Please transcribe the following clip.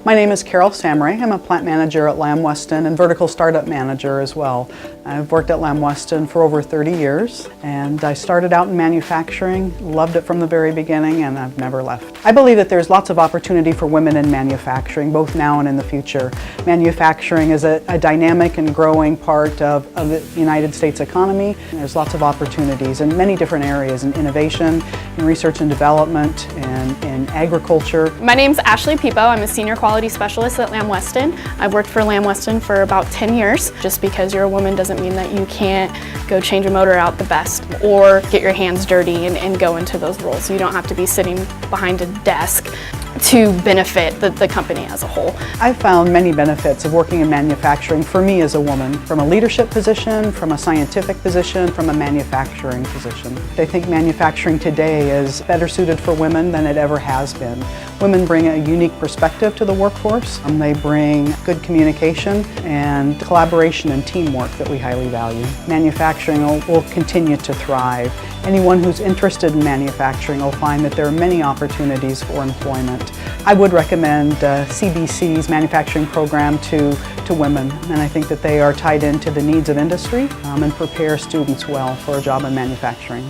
My name is Carol Samray. I'm a plant manager at Lamb Weston and vertical startup manager as well. I've worked at Lamb Weston for over 30 years and I started out in manufacturing, loved it from the very beginning, and I've never left. I believe that there's lots of opportunity for women in manufacturing, both now and in the future. Manufacturing is a dynamic and growing part of the United States economy. There's lots of opportunities in many different areas, in innovation, in research and development, and in agriculture. My name's Ashley Peepo. I'm a senior quality specialist at Lamb Weston. I've worked for Lamb Weston for about 10 years. Just because you're a woman doesn't mean that you can't go change a motor out the best or get your hands dirty and go into those roles. You don't have to be sitting behind a desk to benefit the company as a whole. I've found many benefits of working in manufacturing for me as a woman, from a leadership position, from a scientific position, from a manufacturing position. I think manufacturing today is better suited for women than it ever has been. Women bring a unique perspective to the workforce. They bring good communication and collaboration and teamwork that we highly value. Manufacturing will continue to thrive. Anyone who's interested in manufacturing will find that there are many opportunities for employment. I would recommend CBC's manufacturing program to women, and I think that they are tied into the needs of industry and prepare students well for a job in manufacturing.